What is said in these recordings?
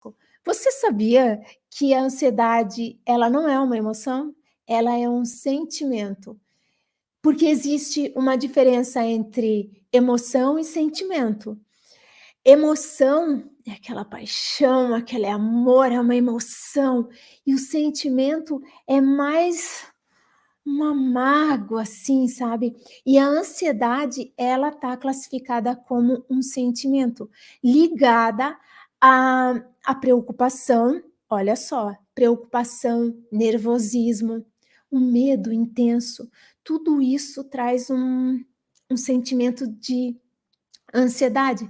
básico. Você sabia que a ansiedade, ela não é uma emoção? Ela é um sentimento. Porque existe uma diferença entre emoção e sentimento. Emoção é aquela paixão, aquele amor, é uma emoção. E o sentimento é mais uma mágoa, assim, sabe. E a ansiedade, ela tá classificada como um sentimento, ligada à preocupação, olha só, preocupação, nervosismo, um medo intenso, tudo isso traz um sentimento de ansiedade.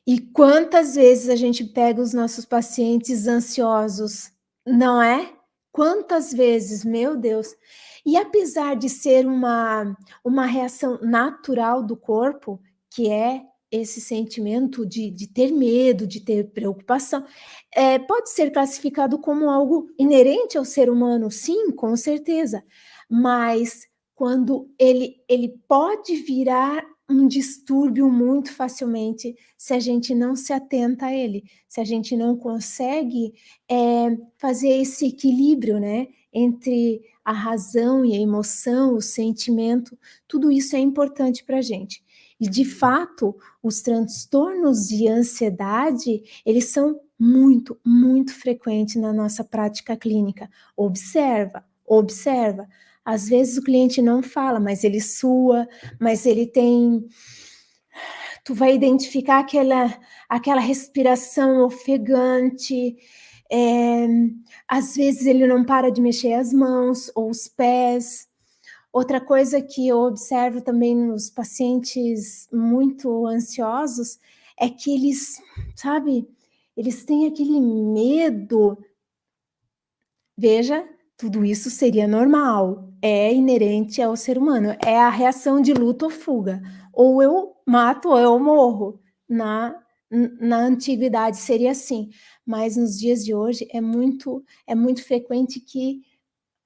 E quantas vezes a gente pega os nossos pacientes ansiosos, não é? Quantas vezes, meu Deus. E apesar de ser uma reação natural do corpo, que é esse sentimento de ter medo, de ter preocupação, pode ser classificado como algo inerente ao ser humano, sim, com certeza, mas quando ele pode virar um distúrbio muito facilmente, se a gente não se atenta a ele, se a gente não consegue, fazer esse equilíbrio, né, entre a razão e a emoção, o sentimento, tudo isso é importante pra gente. E de fato, os transtornos de ansiedade, eles são muito, muito frequentes na nossa prática clínica. Observa, observa. Às vezes o cliente não fala, mas ele sua, mas ele tem, tu vai identificar aquela respiração ofegante, eh, às vezes ele não para de mexer as mãos ou os pés. Outra coisa que eu observo também nos pacientes muito ansiosos, é que eles, sabe, eles têm aquele medo. Veja, tudo isso seria normal, é inerente ao ser humano, é a reação de luta ou fuga, ou eu mato ou eu morro. Na antiguidade seria assim, mas nos dias de hoje é muito frequente que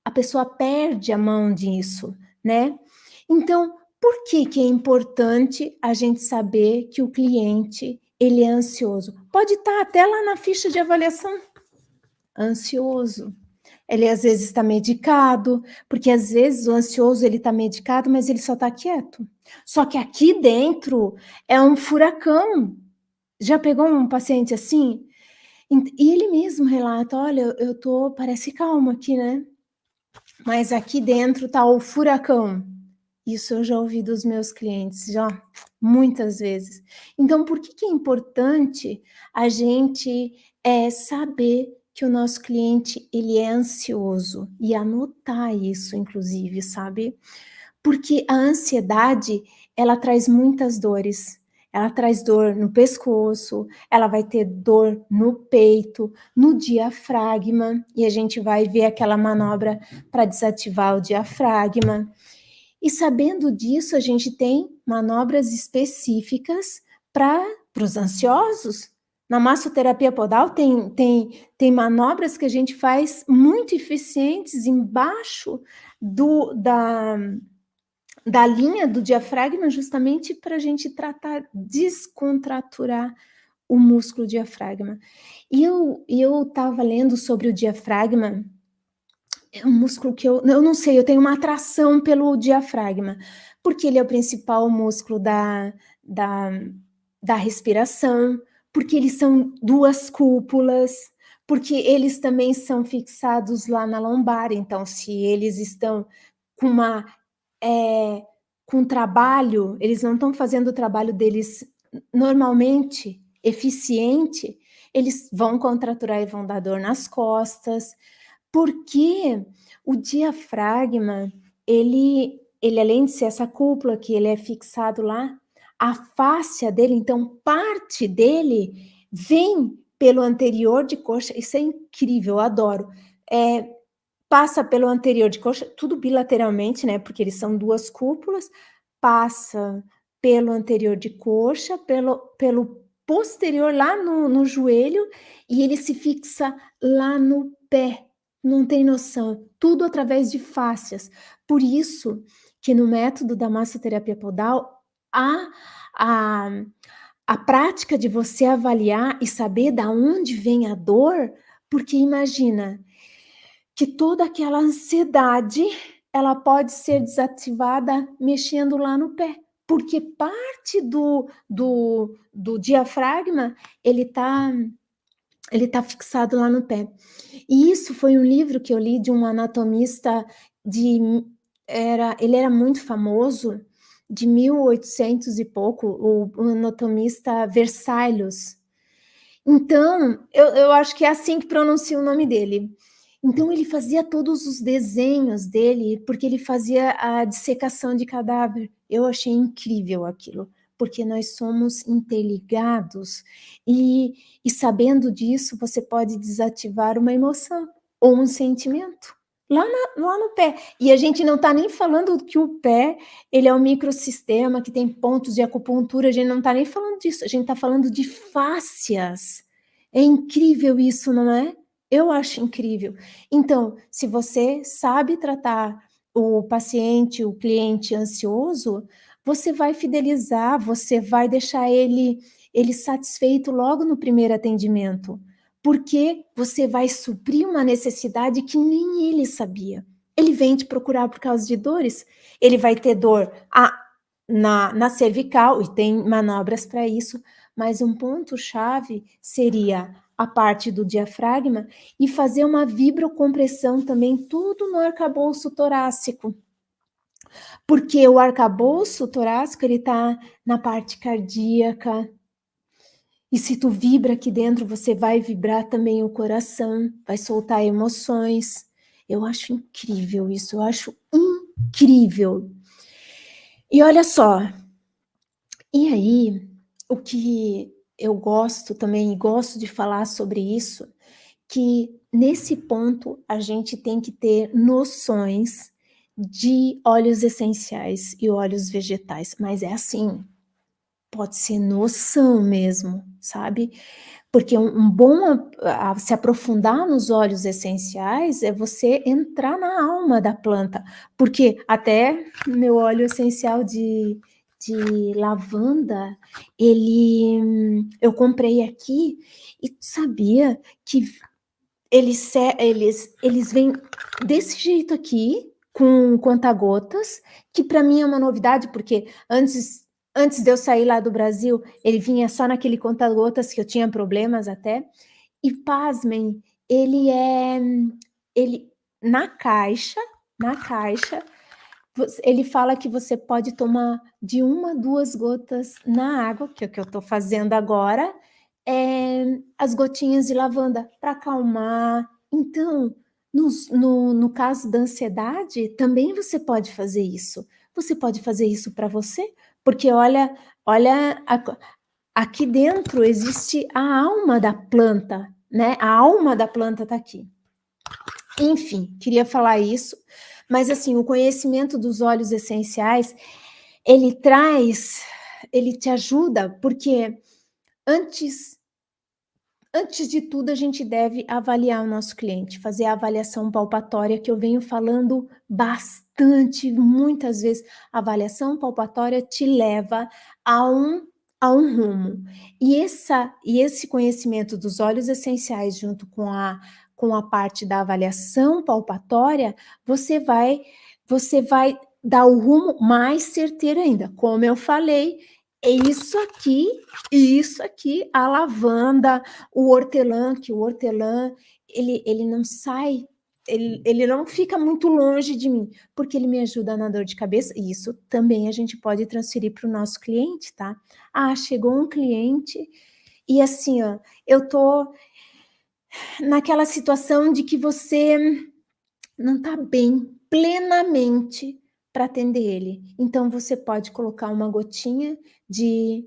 a pessoa perde a mão disso, né. Então, por que que é importante a gente saber que o cliente, ele é ansioso? Pode estar até lá na ficha de avaliação, ansioso. Ele às vezes está medicado, porque às vezes o ansioso ele está medicado, mas ele só está quieto. Só que aqui dentro é um furacão. Já pegou um paciente assim? E ele mesmo relata: "Olha, eu tô parece calmo aqui, né, mas aqui dentro tá o furacão". Isso eu já ouvi dos meus clientes, já, muitas vezes. Então por que que é importante a gente, saber que o nosso cliente ele é ansioso e anotar isso inclusive, sabe. Porque a ansiedade, ela traz muitas dores. Ela traz dor no pescoço, ela vai ter dor no peito, no diafragma, e a gente vai ver aquela manobra para desativar o diafragma. E sabendo disso, a gente tem manobras específicas para os ansiosos. Na massoterapia podal tem manobras que a gente faz muito eficientes embaixo do da linha do diafragma, justamente para a gente tratar, descontraturar o músculo diafragma. E eu estava lendo sobre o diafragma, é um músculo que eu não sei, eu tenho uma atração pelo diafragma, porque ele é o principal músculo da da respiração, porque eles são 2 cúpulas, porque eles também são fixados lá na lombar, então se eles estão com uma, eh, com trabalho, eles não estão fazendo o trabalho deles normalmente, eficiente, eles vão contraturar e vão dar dor nas costas, porque o diafragma, ele além de ser essa cúpula que ele é fixado lá, a fáscia dele, então parte dele vem pelo anterior de coxa, isso é incrível, eu adoro. Passa pelo anterior de coxa, tudo bilateralmente, né, porque eles são 2 cúpulas, passa pelo anterior de coxa, pelo posterior lá no joelho, e ele se fixa lá no pé. Não tem noção, tudo através de fáscias. Por isso que no método da massoterapia podal, há a a prática de você avaliar e saber da onde vem a dor, porque imagina que toda aquela ansiedade, ela pode ser desativada mexendo lá no pé, porque parte do diafragma, ele tá fixado lá no pé. E isso foi um livro que eu li de um anatomista de ele era muito famoso, de 1800 e pouco, o anatomista Vesalius. Então, eu acho que é assim que pronuncia o nome dele. Então ele fazia todos os desenhos dele, porque ele fazia a dissecação de cadáver. Eu achei incrível aquilo, porque nós somos interligados e sabendo disso, você pode desativar uma emoção ou um sentimento lá no pé. E a gente não está nem falando que o pé, ele é um microsistema que tem pontos de acupuntura, a gente não está nem falando disso, a gente está falando de fáscias. É incrível isso, não é? Eu acho incrível. Então, se você sabe tratar o paciente, o cliente ansioso, você vai fidelizar, você vai deixar ele satisfeito logo no primeiro atendimento, porque você vai suprir uma necessidade que nem ele sabia. Ele vem te procurar por causa de dores, ele vai ter dor na cervical, e tem manobras para isso, mas um ponto-chave seria a parte do diafragma e fazer uma vibrocompressão também, tudo no arcabouço torácico. Porque o arcabouço torácico, ele está na parte cardíaca, e se tu vibra aqui dentro, você vai vibrar também o coração, vai soltar emoções. Eu acho incrível isso, eu acho incrível. E olha só, e aí, o que eu gosto também, e gosto de falar sobre isso, que nesse ponto a gente tem que ter noções de óleos essenciais e óleos vegetais, mas é assim, pode ser noção mesmo, sabe? Porque um bom se aprofundar nos óleos essenciais é você entrar na alma da planta, porque até meu óleo essencial de lavanda, eu comprei aqui e sabia que eles vêm desse jeito aqui, com conta-gotas, que para mim é uma novidade, porque antes de eu sair lá do Brasil, ele vinha só naquele conta-gotas que eu tinha problemas até, e pasmem, ele na caixa, ele fala que você pode tomar de 1 a 2 gotas na água, que é o que eu estou fazendo agora, as gotinhas de lavanda para acalmar. Então, no caso da ansiedade, também você pode fazer isso. Você pode fazer isso para você, porque olha, aqui dentro existe a alma da planta, né? A alma da planta está aqui. Enfim, queria falar isso, mas assim, o conhecimento dos óleos essenciais, ele te ajuda, porque antes de tudo, a gente deve avaliar o nosso cliente, fazer a avaliação palpatória, que eu venho falando bastante, muitas vezes. A avaliação palpatória te leva a um rumo. E esse conhecimento dos óleos essenciais, junto com a parte da avaliação palpatória, você vai dar o rumo mais certeiro ainda. Como eu falei, é isso aqui, a lavanda, o hortelã, que o hortelã, ele não sai, ele não fica muito longe de mim, porque ele me ajuda na dor de cabeça, e isso também a gente pode transferir para o nosso cliente, tá? Ah, chegou um cliente, e assim, ó, eu tô naquela situação de que você não tá bem plenamente para atender ele. Então, você pode colocar de uma gotinha de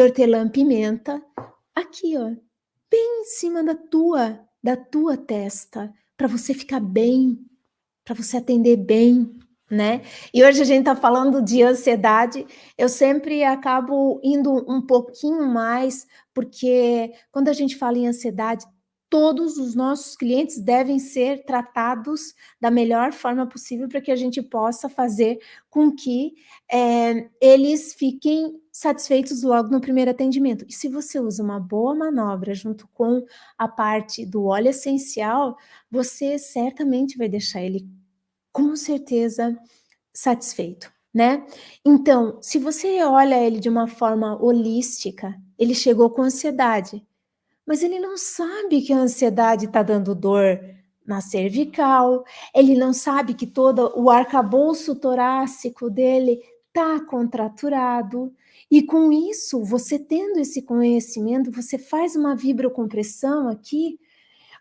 hortelã-pimenta aqui, ó, bem em cima da tua testa, para você ficar bem, para você atender bem, né? E hoje a gente está falando de ansiedade, eu sempre acabo indo um pouquinho mais, porque quando a gente fala em ansiedade, todos os nossos clientes devem ser tratados da melhor forma possível para que a gente possa fazer com que eles fiquem satisfeitos logo no primeiro atendimento. E se você usa uma boa manobra junto com a parte do óleo essencial, você certamente vai deixar ele com certeza satisfeito, né? Então, se você olha ele de uma forma holística, ele chegou com ansiedade, mas ele não sabe que a ansiedade está dando dor na cervical, ele não sabe que todo o arcabouço torácico dele está contraturado, e com isso, você tendo esse conhecimento, você faz uma vibrocompressão aqui,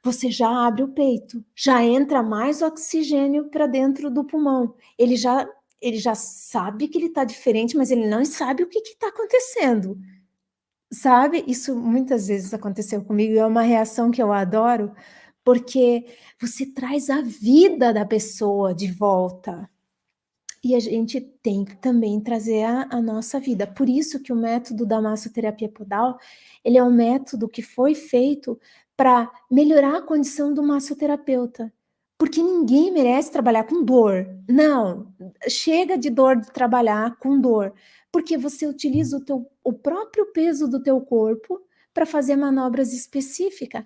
você já abre o peito, já entra mais oxigênio para dentro do pulmão. Ele já sabe que ele está diferente, mas ele não sabe o que está acontecendo. Sabe, isso muitas vezes aconteceu comigo e é uma reação que eu adoro, porque você traz a vida da pessoa de volta. E a gente tem que também trazer a nossa vida. Por isso que o método da massoterapia podal, ele é um método que foi feito para melhorar a condição do massoterapeuta. Porque ninguém merece trabalhar com dor. Não, chega de dor de trabalhar com dor. Porque você utiliza o próprio peso do teu corpo para fazer manobras específicas.